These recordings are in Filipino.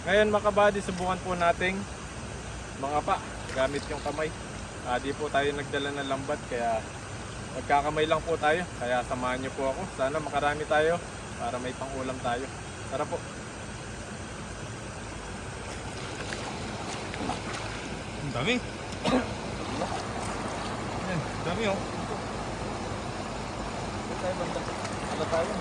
Ngayon mga kabady, subukan po nating mga pa gamit yung kamay. Di po tayo nagdala ng lambat kaya magkakamay lang po tayo. Kaya samahan niyo po ako. Sana makarami tayo para may pangulam tayo. Tara po. Ang dami. Yan, dami oh. Tayo banda. Ano tayo?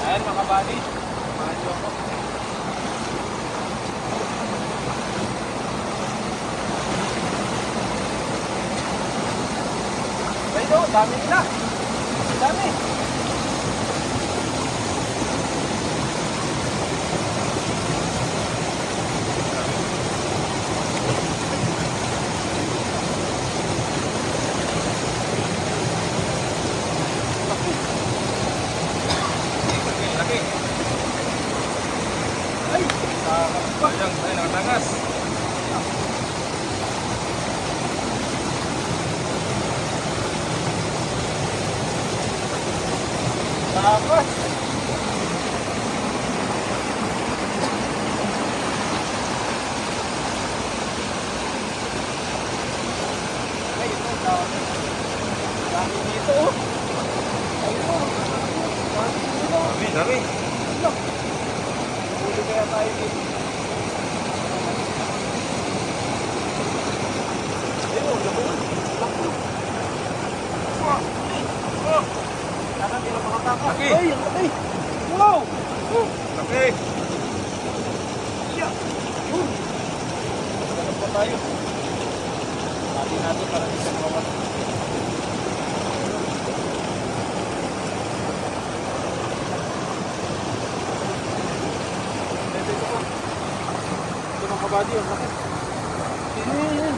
Ayan mga kabady, samahan niyo ako. Ayun o, dami nila. Dami. Laki. Ay, Sayang, tayo nakatangas. tapos. Ay, ito, dami. Dami dito oh. Ayun oh. Dami dito. Dami, dami. Huli kaya tayo dito. Ayun oh, labuan. Laki. Saka hindi na makataka. Laki. Ay, ang laki. Wow. Laki. Yeah. Yun. Ganun pa tayo. Natin para di sa mga. Ito mga kabady, ang laki. Yan.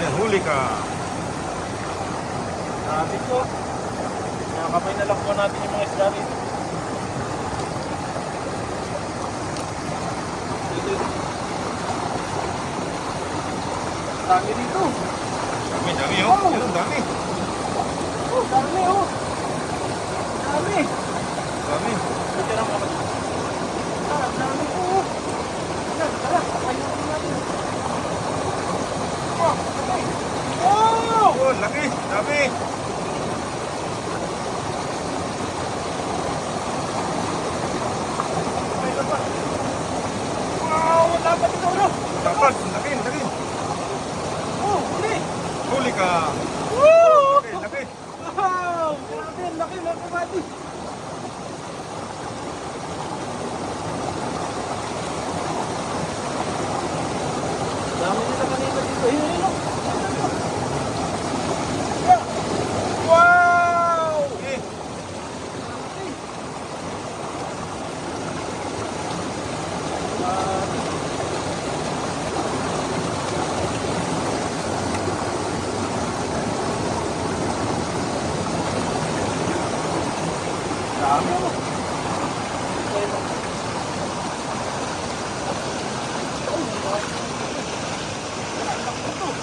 Yan, huli ka. Sabi ko, nakakamay na lang po natin yung mga isda rito. Dami dito. Dami, dami oh. Yan, ang dami. Oh, dami oh. Dami. Dami. Ito lang kapag. Dami po. Yan, tara, kapayutin natin. Oh, okay. Oh! Oh, laki. Dami. May iba pa. Wow, dapat ito no. Dapat, laki, laki. Oh, huli. Huli ka. Woo! Laki, laki. Wow! Grabe, ang laki mga kabady. Dami nila kanina dito. Ayun, ayun. Yeah. Wow! Eh, Dami mo.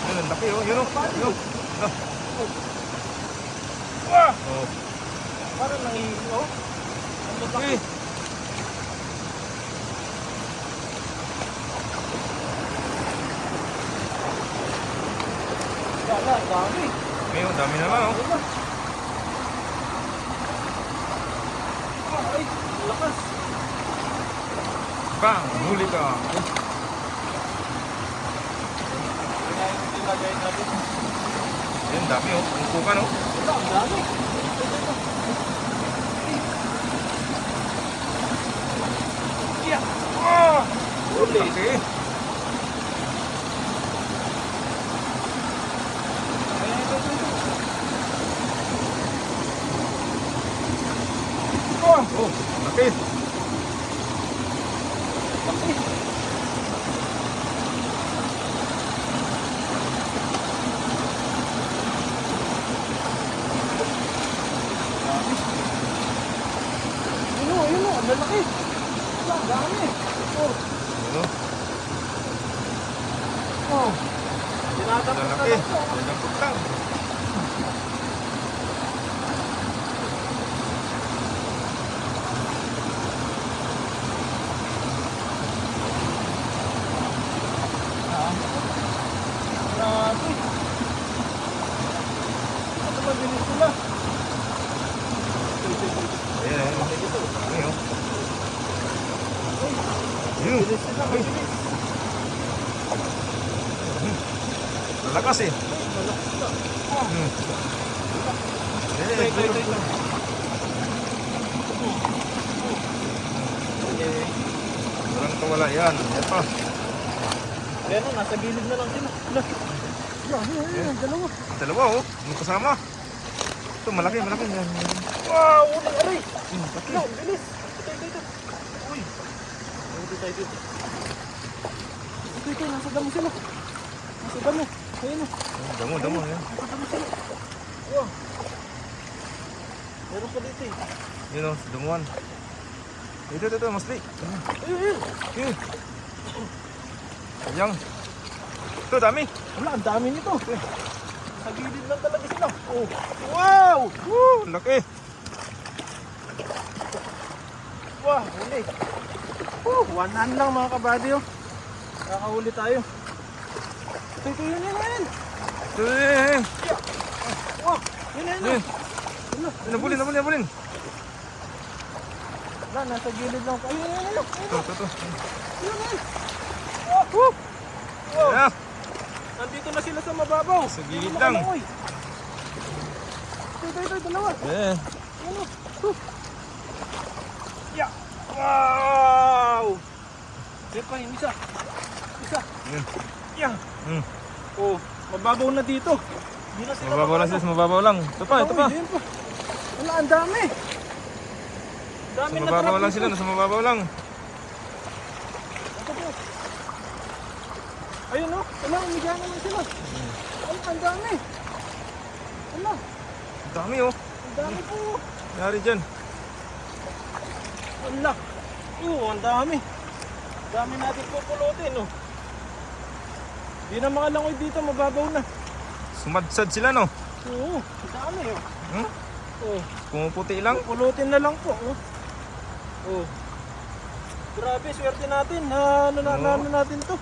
yan, ang laki oh. Yun oh. Yun oh. Wah! Oh. Parang nangihilaw. Ang laki. Eh. Wala, dami. Ngayon, dami naman oh. Ay, lakas. Bang! Huli ka. Kaya yung tinagay natin. Yan, dami oh. Ang kuka no. Wala, ang dami. Yeah. Ah! Huli. Laki. Oh, laki. Laki. Lalaki. Lalapot lang. Grabe. Ano ba bilis sila? Ayan, ayan. Ayan, oh. Ayun. Bilis sila, mabilis. Lalakas eh. Malakas sila. Hmm. Ito, ito, ito, ito. Walang kawala yan. Yan pa. Ayan o, nasa gilid na lang sila. Ayan, dalawa. Dalawa oh. Yung kasama. Ito malaki, malaki. Yan, yan. Wow, uling aray. Laki. No, bilis. Ito, ito, ito. Uy. Ito tayo dito. Ito, ito, nasa damo sila. Nasa damo. Ayan o. Damo, damo. Yan. Nasa damo sila. Wow. Meron pa dito eh. Yun oh, dumuan. Ito, masli. Ayun. Yun. Yang. Ito, dami. Wala, ang dami nito. Sa gilid lang talaga sila. Oh. Wow! Woo, laki. Wow, huli. One hand lang mga kabady oh. Nakahuli tayo. Ito, yun. Ito, eh. Wow, yun. Eh. Nabulin. Wala, nasa gilid lang. Ayun. Ito. Yun. Wow. Wow. Yan. Nandito na sila sa mababaw. Sa gilid Hindi lang. makalangoy. Ito, dalawa. Eh. Ano? Yeah. Wow! Sige pa, yung isa. Yun. Yeah. Hmm. Oh, mababaw na dito. Hindi na sila Mababaw lang sila, mababaw lang. Ito pa. Ayun pa. Wala, ang dami. Dami Sa na mababaw trap lang dito. sila, nasa mababaw lang. Ito po. Ayun oh, wala, umiga naman sila. Ay, ang dami. Wala, Ang dami oh. ang dami po. Yari dyan. Wala. Ang dami. Dami natin pupulutin oh. Di na makalangoy dito, mababaw na. Sumadsad sila no. Oo, ang dami oh. Hmm? Oh, Pumuputi lang. pupulutin na lang po oh. Oh. Grabe, swerte natin. Ano natin to.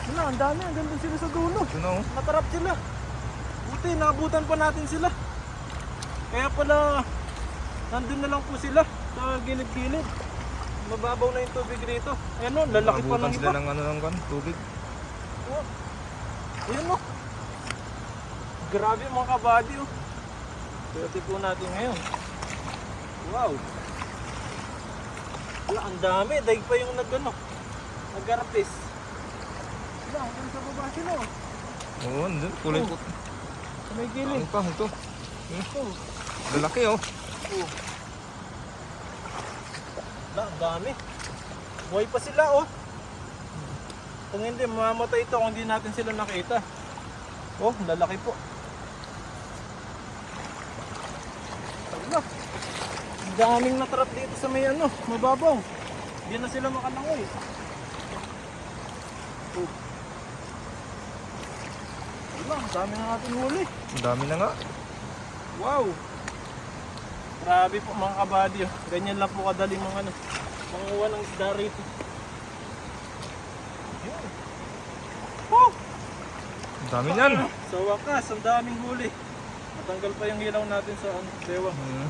Wala, ang dami. Ang ganda sila sa dulo. Ito na oh. Natarap sila. Buti, naabutan pa natin sila. Kaya pala, nandun na lang po sila sa gilid-gilid. Mababaw na yung tubig rito. Ayan o, lalaki pa Naabutan ng sila iba. ng ano ng tubig. Oh. Ayan o. Grabe mga kabady o. Swerte po natin ngayon. Wow. Wala, ang dami. Daig pa yung nag-arapis. Wala, hanggang sa baba sila o. Oo, andun. Kulay Oh. po. Sa may gilid. Ano pa? Ito. Ito. Lalaki oh. Oh. Wala, ang dami. Buhay pa sila oh. Kung hindi, mamamatay ito kung hindi natin sila nakita. Oh, lalaki po. Wala. Ang daming natrap dito sa may mababaw. Hindi na sila makalangoy. Oh. Wala, ang dami na natin huli. Ang dami na nga. Wow! Grabe po mga kabady oh. Ganyan lang po kadali manguha ng isda rito. Yun. Oh! Ang dami niyan. Sa wakas, ang daming huli. Natanggal pa yung ilaw natin sa dewa. Hmm.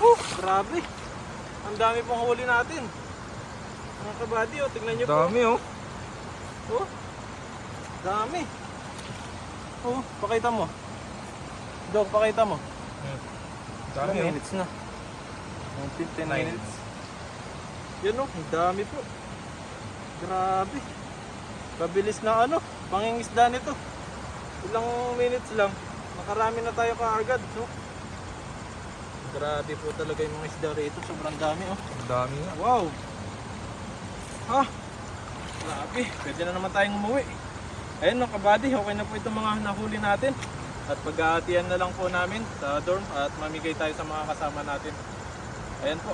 Oh! Grabe! Ang dami pong huli natin. Mga kabady oh, tignan nyo po. Dami oh. Oh! Dami! Oh, pakita mo. Dok, pakita mo. Dami Ilang oh. minutes na? 15 minutes. Yan o, ang dami po. Grabe. Kabilis na pangingisda nito. Ilang minutes lang, nakarami na tayo kaagad. No? Grabe po talaga yung mga isda rito. Sobrang dami oh. Ang dami nga. Wow! Ha? Grabe, pwede na naman tayong umuwi. Ayun mga kabady, okay na po itong mga nahuli natin. At pag-aatiyan na lang po namin sa dorm at mamigay tayo sa mga kasama natin. Ayan po,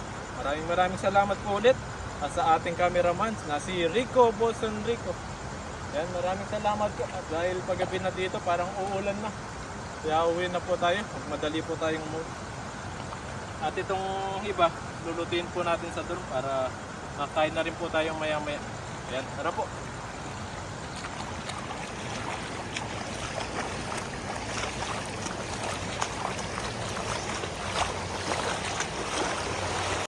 maraming salamat po ulit at sa ating cameraman na si Rico Bolson Rico. Yan, maraming salamat po. At dahil paggabi na dito, parang uulan na. Kaya uwi na po tayo. Madali po tayong move. At itong iba, lulutuin po natin sa dorm para makain na rin po tayong maya-maya. Ayan, tara po.